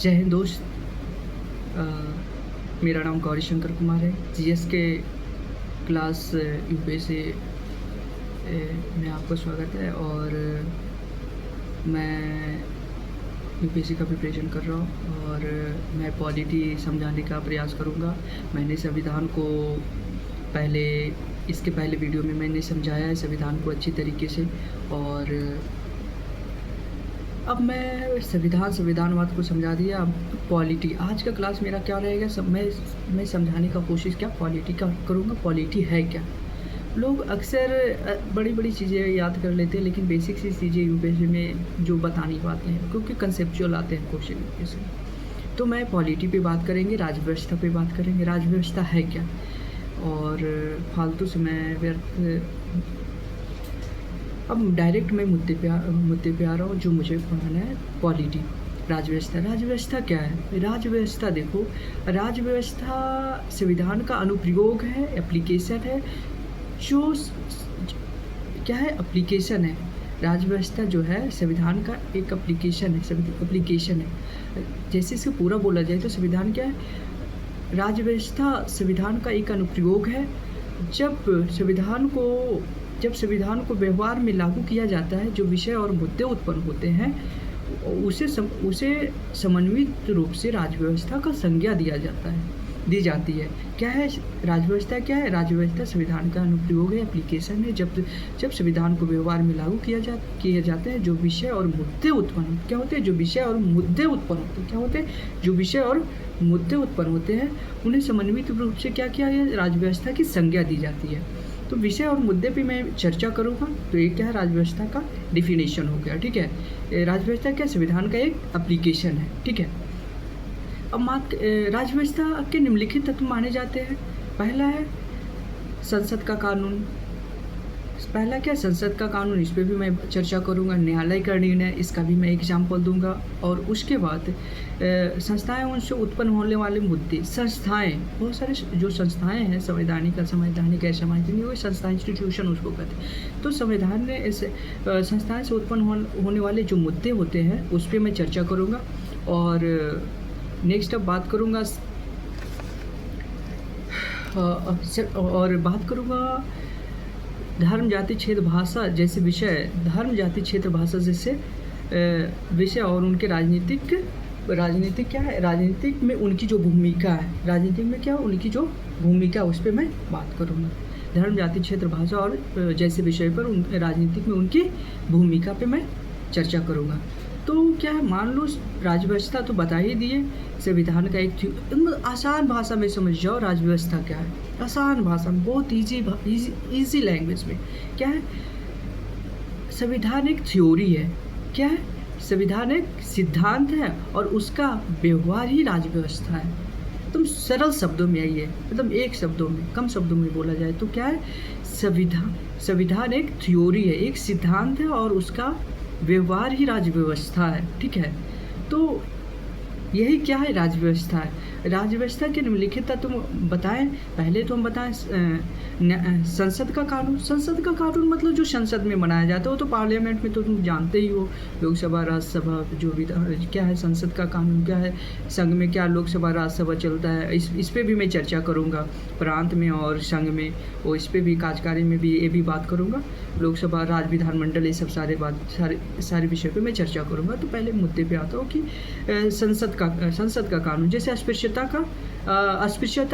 जय हिंद दोस्त। अ, मेरा नाम गौरी शंकर कुमार है। जीएस के क्लास यूपीएससी में आपका स्वागत है। और मैं यूपीएससी का प्रिपरेशन कर रहा हूँ और मैं पॉलिटी समझाने का प्रयास करूँगा। मैंने संविधान को इसके पहले वीडियो में मैंने समझाया है संविधान को अच्छी तरीके से। और अब मैं संविधानवाद को समझा दिया। अब पॉलिटी, आज का क्लास मेरा क्या रहेगा, मैं समझाने का कोशिश क्या पॉलिटी का करूँगा। पॉलिटी है क्या? लोग अक्सर बड़ी बड़ी चीज़ें याद कर लेते हैं, लेकिन बेसिक सी चीज़ें यूपीएससी में जो बता नहीं पाते हैं, क्योंकि कंसेप्चुअल आते हैं क्वेश्चन यूपीएससी। तो मैं पॉलिटी पे बात करेंगे, राजव्यवस्था पे बात करेंगे। राजव्यवस्था है क्या, और फालतू से मैं व्यर्थ। अब डायरेक्ट मैं मुद्दे पे आ रहा हूँ जो मुझे पढ़ाना है। पॉलिटी, राजव्यवस्था क्या है? राजव्यवस्था देखो, राजव्यवस्था संविधान का अनुप्रयोग है, एप्लीकेशन है। जो क्या है? एप्लीकेशन है। राजव्यवस्था जो है संविधान का एक एप्लीकेशन है। जैसे इसे पूरा बोला जाए तो संविधान क्या है? राजव्यवस्था संविधान का एक अनुप्रयोग है। जब संविधान को व्यवहार में लागू किया जाता है, जो विषय और मुद्दे उत्पन्न होते हैं उसे समन्वित रूप से राजव्यवस्था का संज्ञा दी जाती है। क्या है राजव्यवस्था? क्या है राजव्यवस्था? संविधान का अनुप्रयोग है, एप्लीकेशन है। जब संविधान को व्यवहार में लागू किया जाता है, जो विषय और मुद्दे उत्पन्न क्या होते हैं? जो विषय और मुद्दे उत्पन्न होते हैं क्या होते हैं? जो विषय और मुद्दे उत्पन्न होते हैं उन्हें समन्वित रूप से क्या किया है? राजव्यवस्था की संज्ञा दी जाती है। तो विषय और मुद्दे पे मैं चर्चा करूँगा। तो ये क्या है? राजव्यवस्था का डिफिनेशन हो गया। ठीक है, राजव्यवस्था क्या? संविधान का एक एप्लीकेशन है। ठीक है। अब राजव्यवस्था के निम्नलिखित तत्व माने जाते हैं। पहला है संसद का कानून। पहला क्या? संसद का कानून, इस पर भी मैं चर्चा करूंगा। न्यायालय का निर्णय, इसका भी मैं एग्जाम्पल दूंगा। और उसके बाद संस्थाएं, उनसे उत्पन्न होने वाले मुद्दे। संस्थाएं, बहुत सारे जो संस्थाएं हैं, संवैधानिक, असंवैधानिक, असंवैधानिक, वो संस्था, इंस्टीट्यूशन उसको कहते हैं। तो संविधान ने ऐसे संस्थाएं से उत्पन्न होने वाले जो मुद्दे होते हैं उस पर मैं चर्चा करूँगा। और नेक्स्ट अब बात करूँगा धर्म, जाति, क्षेत्र, भाषा जैसे विषय। धर्म, जाति, क्षेत्र, भाषा जैसे विषय और उनके राजनीतिक क्या है? राजनीतिक में उनकी जो भूमिका है, राजनीतिक में क्या उनकी जो भूमिका, उस पर मैं बात करूँगा। धर्म, जाति, क्षेत्र, भाषा और जैसे विषय पर राजनीतिक में उनकी भूमिका पे मैं चर्चा करूँगा। तो क्या है, मान लो राजव्यवस्था तो बता ही दिए, संविधान का एक आसान भाषा में समझ जाओ राजव्यवस्था क्या है। आसान भाषा में, बहुत इजी लैंग्वेज में। क्या है? संविधान एक थ्योरी है। क्या है? संविधान एक सिद्धांत है और उसका व्यवहार ही राजव्यवस्था है। एकदम सरल शब्दों में आई है, मतलब एक शब्दों में, कम शब्दों में बोला जाए तो क्या है? संविधान एक थ्योरी है, एक सिद्धांत है और उसका व्यवहार ही राजव्यवस्था है। ठीक है। तो यही क्या है? राजव्यवस्था है। राजव्यवस्था के निम्नलिखित तत्व बताएं। पहले तो हम बताएं संसद का कानून। संसद का कानून मतलब जो संसद में बनाया जाता है, वो तो पार्लियामेंट में तो तुम जानते ही हो, लोकसभा, राज्यसभा, जो भी क्या है संसद का कानून क्या है। संघ में क्या लोकसभा, राज्यसभा चलता है, इस पर भी मैं चर्चा करूँगा। प्रांत में और संघ में, और इस पर भी कार्यकारी में भी ये भी बात करूँगा। लोकसभा, राज्य, विधानमंडल, ये सब सारे विषय पे मैं चर्चा करूँगा। तो पहले मुद्दे पे आता हूँ कि संसद का कानून, जैसे अस्पृश्यता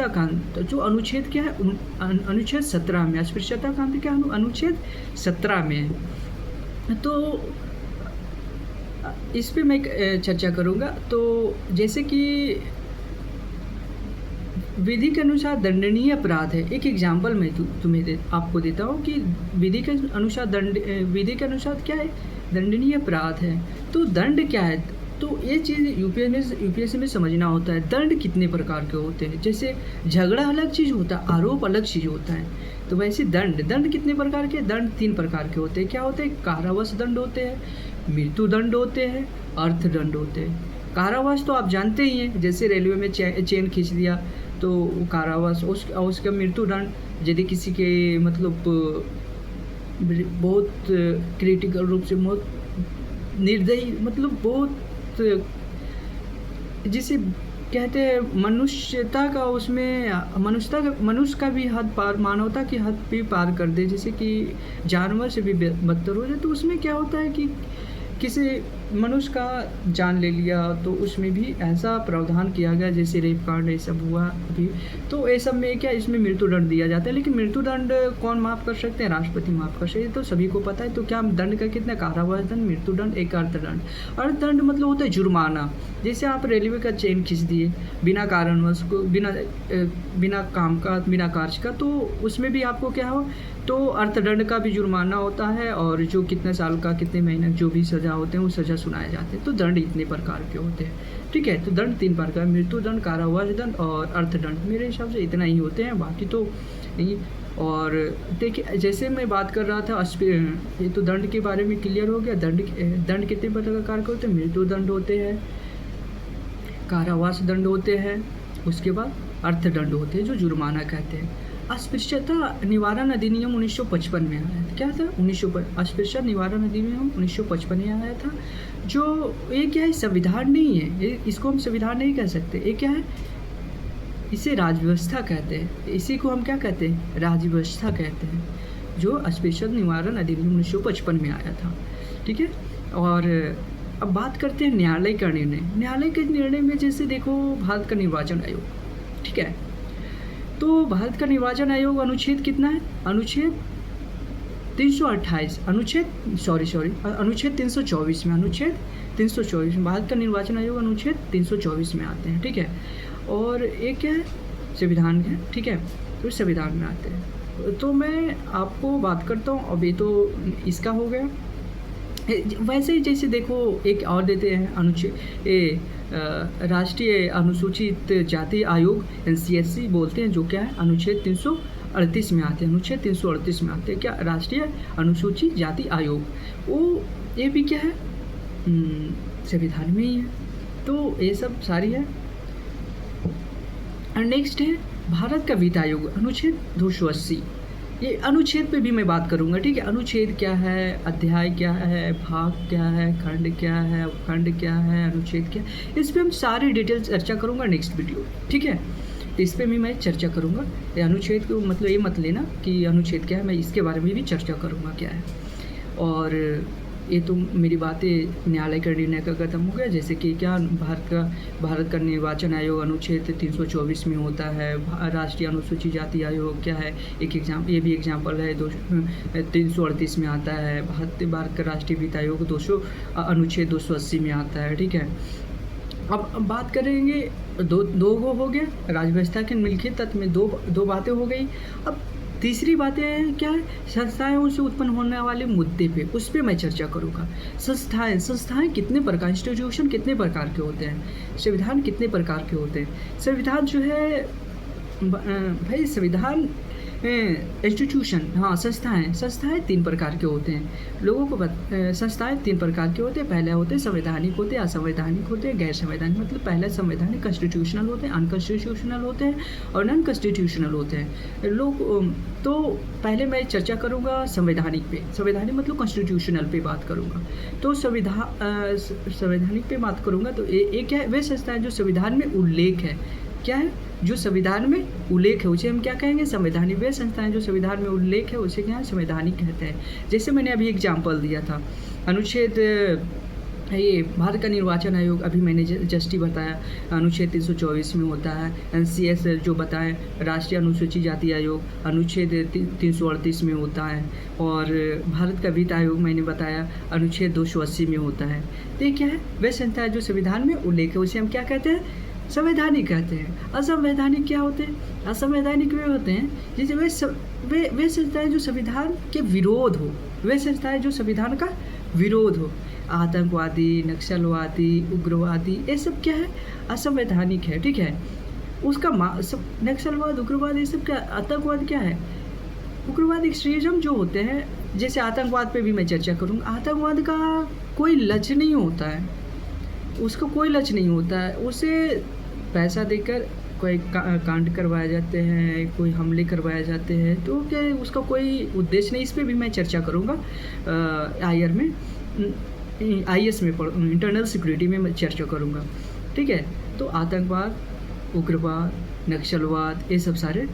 कानून, तो जो अनुच्छेद क्या है? अनुच्छेद 17 में। अस्पृश्यता कानून क्या है? अनुच्छेद 17 में है। तो इस पे मैं चर्चा करूँगा। तो जैसे कि विधि के अनुसार दंडनीय अपराध है। एक एग्जाम्पल मैं आपको देता हूँ कि विधि के अनुसार क्या है? दंडनीय अपराध है। तो दंड क्या है? तो ये चीज़ यूपीएससी में समझना होता है। दंड कितने प्रकार के होते हैं? जैसे झगड़ा अलग चीज़ होता है, आरोप अलग चीज़ होता है। तो वैसे दंड कितने प्रकार के? दंड 3 प्रकार के होते हैं। क्या होते हैं? कारावास दंड होते हैं, मृत्यु दंड होते हैं, अर्थदंड होते हैं। कारावास तो आप जानते ही हैं, जैसे रेलवे में चेन खींच दिया तो कारावास। उसका मृत्यु दंड यदि किसी के मतलब बहुत क्रिटिकल रूप से, बहुत निर्दयी, मतलब बहुत जिसे कहते हैं मनुष्यता का, उसमें मनुष्य का भी हद पार, मानवता की हद भी पार कर दे, जैसे कि जानवर से भी बदतर हो जाए, तो उसमें क्या होता है कि किसी मनुष्य का जान ले लिया, तो उसमें भी ऐसा प्रावधान किया गया, जैसे रेप कांड ये सब हुआ अभी, तो ये सब में क्या, इसमें मृत्युदंड दिया जाता है। लेकिन मृत्युदंड कौन माफ़ कर सकते हैं? राष्ट्रपति माफ़ कर सकते हैं, तो सभी को पता है। तो क्या दंड का कितना? कारावास दंड, मृत्युदंड, एक अर्थदंड। अर्थदंड मतलब होता है जुर्माना। जैसे आप रेलवे का चेन खींच दिए बिना कारणवश को, बिना काम का, बिना कार्य का, तो उसमें भी आपको क्या हो, तो अर्थदंड का भी जुर्माना होता है, और जो कितने साल का, कितने महीने जो भी सज़ा होते हैं वो सज़ा सुनाए जाते हैं। तो दंड इतने प्रकार के होते हैं, ठीक है। तो दंड 3 प्रकार, मृत्युदंड, कारावास दंड और अर्थदंड। मेरे हिसाब से इतना ही होते हैं, बाकी तो नहीं। और देखिए, जैसे मैं बात कर रहा था, ये तो दंड के बारे में क्लियर हो गया। दंड कितने प्रकार के होते हैं? मृत्युदंड होते हैं, कारावास दंड होते हैं, उसके बाद अर्थदंड होते हैं, जो जुर्माना कहते हैं। अस्पृश्यता निवारण अधिनियम 1955 में आया था। क्या था? 1955 अस्पृश्यता निवारण अधिनियम 1955 में आया था। जो ये क्या है, संविधान नहीं है, इसको हम संविधान नहीं कह सकते। ये क्या है, इसे राजव्यवस्था कहते हैं। इसी को हम क्या कहते हैं? राजव्यवस्था कहते हैं, जो अस्पृश्यता निवारण अधिनियम 1955 में आया था, ठीक है। और अब बात करते हैं न्यायालय का निर्णय। न्यायालय के निर्णय में जैसे देखो, भारत का निर्वाचन आयोग, ठीक है। तो भारत का निर्वाचन आयोग अनुच्छेद कितना है? अनुच्छेद 328, अनुच्छेद 324 में, अनुच्छेद 324 में भारत का निर्वाचन आयोग अनुच्छेद 324 में आते हैं, ठीक है। और एक क्या है, संविधान है, ठीक है। तो संविधान में आते हैं। तो मैं आपको बात करता हूँ, अभी तो इसका हो गया। वैसे ही जैसे देखो, एक और देते हैं अनुच्छेद, राष्ट्रीय अनुसूचित जाति आयोग, NCSC बोलते हैं, जो क्या है, अनुच्छेद 338 में आते हैं। अनुच्छेद 338 में आते हैं क्या? राष्ट्रीय अनुसूचित जाति आयोग। वो ये भी क्या है, संविधान में ही है। तो ये सब सारी है। और नेक्स्ट है भारत का वित्त आयोग, अनुच्छेद 280। ये अनुच्छेद पे भी मैं बात करूँगा, ठीक है। अनुच्छेद क्या है, अध्याय क्या है, भाग क्या है, खंड क्या है, उपखंड क्या है, अनुच्छेद क्या है, इस पर हम सारी डिटेल चर्चा करूँगा नेक्स्ट वीडियो, ठीक है। तो इस पर भी मैं चर्चा करूँगा। ये अनुच्छेद को मतलब ये मत लेना कि अनुच्छेद क्या है, मैं इसके बारे में भी चर्चा करूँगा क्या है। और ये तो मेरी बातें न्यायालय का निर्णय का खत्म हो गया। जैसे कि क्या, भारत का निर्वाचन आयोग अनुच्छेद 324 में होता है। राष्ट्रीय अनुसूचित जाति आयोग क्या है, ये भी एग्जाम्पल है, 338 में आता है। भारत का राष्ट्रीय वित्त आयोग अनुच्छेद 280 में आता है, ठीक है। अब बात करेंगे, दो हो गया, राजव्यवस्था के मिलकियत तत्व में दो बातें हो गई। अब तीसरी बातें क्या है, संस्थाएं से उत्पन्न होने वाले मुद्दे पे, उस पर मैं चर्चा करूँगा। संस्थाएं कितने प्रकार, इंस्टीट्यूशन कितने प्रकार के होते हैं, संविधान कितने प्रकार के होते हैं। संविधान जो है भाई, संविधान इंस्टीट्यूशन, हाँ, संस्थाएं 3 प्रकार के होते हैं। लोगों को संस्थाएं 3 प्रकार के होते हैं। पहले होते हैं संवैधानिक होते हैं, असंवैधानिक होते हैं, गैर संवैधानिक। मतलब पहले संवैधानिक कॉन्स्टिट्यूशनल होते हैं, अनकॉन्स्टिट्यूशनल होते हैं और नॉन कॉन्स्टिट्यूशनल होते हैं। तो पहले मैं चर्चा करूँगा संवैधानिक पे। संवैधानिक मतलब कॉन्स्टिट्यूशनल पे बात करूँगा। तो संवैधानिक पे बात करूँगा। तो ये क्या है, वे संस्थाएं जो संविधान में उल्लेख है, क्या है, जो संविधान में उल्लेख है, उसे हम क्या कहेंगे, संवैधानिक। वे संस्थाएं जो संविधान में उल्लेख है, उसे क्या है, संवैधानिक कहते हैं। जैसे मैंने अभी एग्जाम्पल दिया था, अनुच्छेद, ये भारत का निर्वाचन आयोग अभी मैंने जस्ट ही बताया, अनुच्छेद 324 में होता है। NCS जो बताएं, राष्ट्रीय अनुसूचित जाति आयोग, अनुच्छेद 338 में होता है। और भारत का वित्त आयोग मैंने बताया, अनुच्छेद 280 में होता है। तो ये क्या है, वे संस्थाएं जो संविधान में उल्लेख है, उसे हम क्या कहते हैं, संवैधानिक कहते हैं। असंवैधानिक क्या होते हैं, असंवैधानिक वे होते हैं जैसे वे संस्थाएं जो संविधान के विरोध हो, वे संस्थाएं जो संविधान का विरोध हो। आतंकवादी, नक्सलवादी, उग्रवादी, ये सब क्या है, असंवैधानिक है, ठीक है। उसका नक्सलवाद, उग्रवाद, ये सब क्या, आतंकवाद क्या है, उग्रवाद एक्सट्रीमिज्म जो होते हैं। जैसे आतंकवाद पे भी मैं चर्चा करूँगा। आतंकवाद का कोई लक्ष्य नहीं होता है, उसका कोई लक्ष्य नहीं होता है। उसे पैसा देकर कोई कांड करवाए जाते हैं, कोई हमले करवाए जाते हैं, तो क्या उसका कोई उद्देश्य नहीं। इस पर भी मैं चर्चा करूँगा IS में इंटरनल सिक्योरिटी में मैं चर्चा करूँगा, ठीक है। तो आतंकवाद, उग्रवाद, नक्सलवाद, ये सब सारे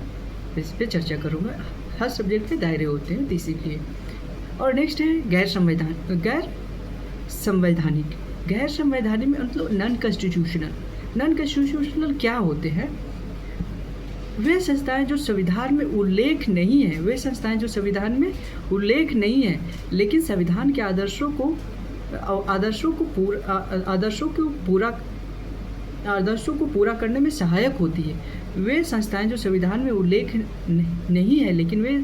इस पे चर्चा करूँगा। हर सब्जेक्ट के दायरे होते हैं तो इसीलिए। और नेक्स्ट है गैर संवैधानिक। गैर संवैधानिक में मतलब नॉन कॉन्स्टिट्यूशनल। नॉन कॉन्स्टिट्यूशनल क्या होते हैं? वे संस्थाएं जो संविधान में उल्लेख नहीं है, लेकिन संविधान के आदर्शों को पूरा करने में सहायक होती है। वे संस्थाएं जो संविधान में उल्लेख नहीं है, लेकिन वे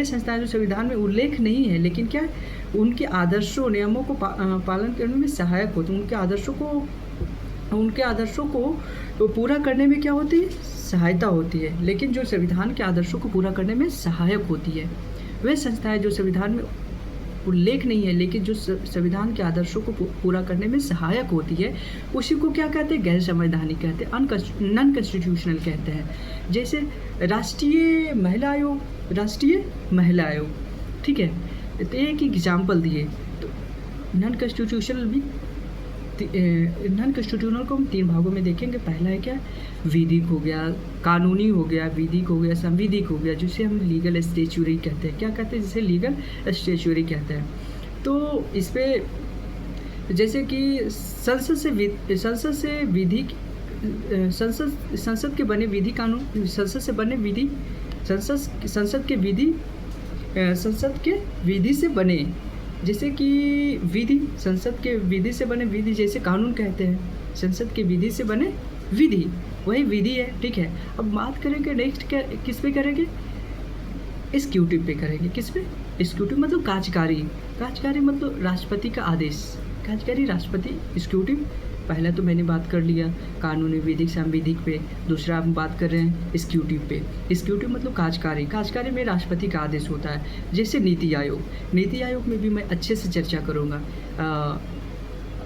संस्थाएं जो संविधान में उल्लेख नहीं है, लेकिन क्या उनके आदर्शों, नियमों को पालन करने में सहायक होती है। उनके आदर्शों को पूरा करने में क्या होती है? सहायता होती है, लेकिन जो संविधान के आदर्शों को पूरा करने में सहायक होती है। वे संस्थाएं जो संविधान में उल्लेख नहीं है, लेकिन जो संविधान के आदर्शों को पूरा करने में सहायक होती है, उसी को क्या कहते हैं? गैर संवैधानिक कहते हैं, नॉन कॉन्स्टिट्यूशनल कहते हैं। जैसे राष्ट्रीय महिला आयोग, ठीक है। तो एक एग्जाम्पल दिए। तो नॉन कॉन्स्टिट्यूशनल को हम 3 भागों में देखेंगे। पहला है क्या? विधिक हो गया, कानूनी हो गया, संविधिक हो गया, जिसे हम लीगल स्टैच्यूरी कहते हैं। क्या कहते हैं? जिसे लीगल स्टैच्यूरी कहते हैं। तो इस पे जैसे कि संसद से विधि से बने, जैसे कि संसद के विधि से बने विधि, जैसे कानून कहते हैं। संसद के विधि से बने विधि, वही विधि है, ठीक है। अब बात करेंगे नेक्स्ट क्या, किस पे करेंगे? एग्जीक्यूटिव पे करेंगे। किस पे? एग्जीक्यूटिव मतलब कार्यकारी मतलब राष्ट्रपति का आदेश। कार्यकारी, राष्ट्रपति, एग्जीक्यूटिव। पहला तो मैंने बात कर लिया कानूनी, विधिक, संविधिक पे। दूसरा हम बात कर रहे हैं एग्जीक्यूटिव पे। एग्जीक्यूटिव मतलब कार्यकारी में राष्ट्रपति का आदेश होता है। जैसे नीति आयोग में भी मैं अच्छे से चर्चा करूँगा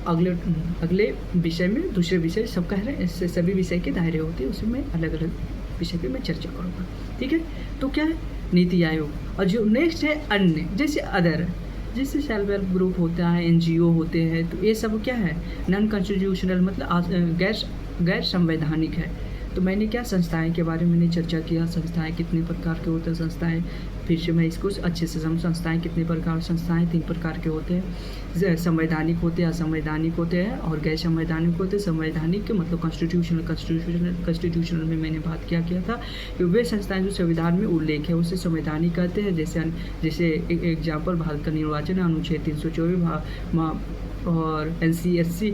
अगले विषय में। दूसरे विषय सब कह रहे हैं, इससे सभी विषय के दायरे होते हैं, उसमें अलग अलग विषय पे मैं चर्चा करूँगा, ठीक है। तो क्या है? नीति आयोग। और जो नेक्स्ट है अन्य, जैसे अदर, जैसे सेल्फ हेल्प ग्रुप होता है, NGO होते हैं। तो ये सब क्या है? नॉन कॉन्स्टिट्यूशनल मतलब गैर संवैधानिक है। तो मैंने क्या संस्थाएं के बारे में मैंने चर्चा किया। संस्थाएं कितने प्रकार के होते हैं? संस्थाएं, फिर से मैं इसको अच्छे से समझ। संस्थाएं कितने प्रकार? संस्थाएं 3 प्रकार के होते हैं। संवैधानिक होते हैं, असंवैधानिक होते हैं और गैर संवैधानिक होते हैं। संवैधानिक के मतलब कॉन्स्टिट्यूशनल में मैंने बात किया था कि वे संस्थाएं जो संविधान में उल्लेख है उसे संवैधानिक कहते हैं। जैसे एग्जाम्पल भारत का निर्वाचन है, अनुच्छेद 324 और NCSC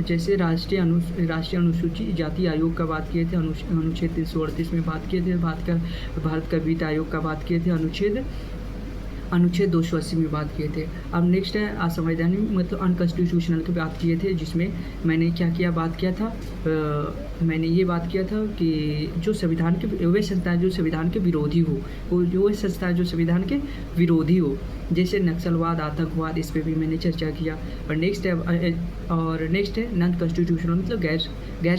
जैसे राष्ट्रीय अनुसूचित जाति आयोग का बात किए थे, अनुच्छेद 338 में बात किए थे। भारत का वित्त आयोग का बात किए थे, अनुच्छेद 280 में बात किए थे। अब नेक्स्ट है असंवैधानिक मतलब अनकॉन्स्टिट्यूशनल की बात किए थे, जिसमें मैंने बात किया था मैंने ये बात किया था कि जो संविधान के वे संस्थाएं जो संविधान के विरोधी हो, जैसे नक्सलवाद, आतंकवाद, इस पे भी मैंने चर्चा किया। और नेक्स्ट है नॉन कॉन्स्टिट्यूशनल मतलब गैर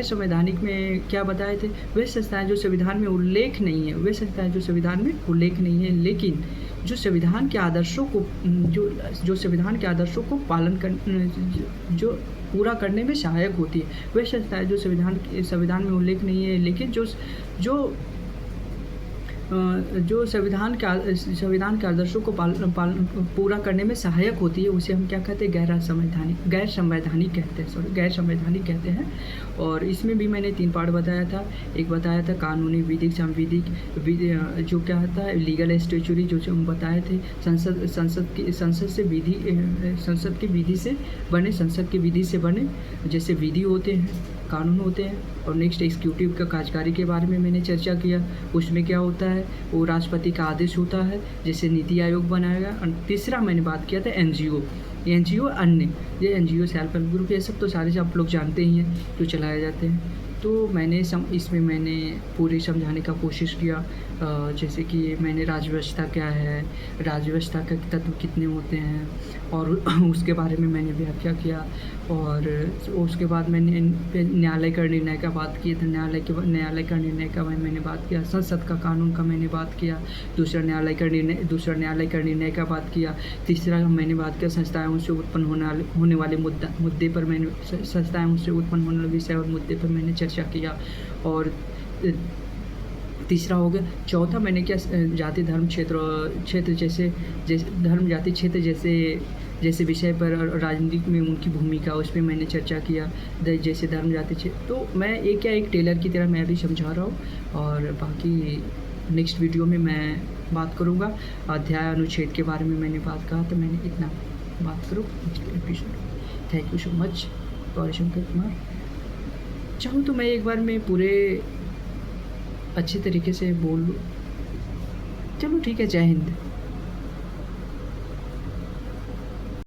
संवैधानिक में क्या बताए थे? वे संस्थाएं जो संविधान में उल्लेख नहीं है, लेकिन जो संविधान के आदर्शों को पालन कर जो पूरा करने में सहायक होती है। वे संस्थाएं जो संविधान में उल्लेख नहीं है, लेकिन जो संविधान के आदर्शों को पूरा करने में सहायक होती है, उसे हम क्या कहते हैं? गैर संवैधानिक कहते हैं। और इसमें भी मैंने 3 पार्ट बताया था। एक बताया था कानूनी, विधिक, संविधिक, जो क्या होता है लीगल स्टैच्यूरी, जो हम बताए थे। संसद की विधि से बने जैसे विधि होते हैं, कानून होते हैं। और नेक्स्ट एग्जीक्यूटिव का कार्यकारी के बारे में मैंने चर्चा किया। उसमें क्या होता है? वो राष्ट्रपति का आदेश होता है, जैसे नीति आयोग बनाया गया। और तीसरा मैंने बात किया था NGO अन्य, ये NGO सेल्फ हेल्प ग्रुप, ये सब तो सारे आप लोग जानते ही हैं जो चलाए जाते हैं। तो इसमें मैंने पूरे समझाने का कोशिश किया। जैसे कि मैंने राज्य व्यवस्था क्या है, राज्य व्यवस्था के तत्व कितने होते हैं, और उसके बारे में मैंने व्याख्या किया। और उसके बाद मैंने न्यायालय का निर्णय का बात की था, न्यायालय का निर्णय का मैंने बात किया, संसद का कानून का मैंने बात किया, दूसरा न्यायालय का निर्णय का बात किया, तीसरा मैंने बात किया संस्थाओं से उत्पन्न होने वाले मुद्दे पर मैंने संस्थाओं से उत्पन्न होने वाले विषय और मुद्दे पर मैंने चर्चा किया। और तीसरा हो गया। चौथा मैंने क्या, जाति धर्म क्षेत्र जैसे धर्म जाति क्षेत्र जैसे विषय पर राजनीति में उनकी भूमिका, उस पर मैंने चर्चा किया। जैसे धर्म जाति क्षेत्र, तो मैं एक टेलर की तरह मैं भी समझा रहा हूँ। और बाकी नेक्स्ट वीडियो में मैं बात करूँगा अध्याय अनुच्छेद के बारे में। मैंने बात कहा तो मैंने इतना बात करूँ next episode. Thank you so much Gaurishankar Kumar. चाहूँ तो मैं एक बार में पूरे अच्छे तरीके से बोल लूँ। चलो ठीक है, जय हिंद।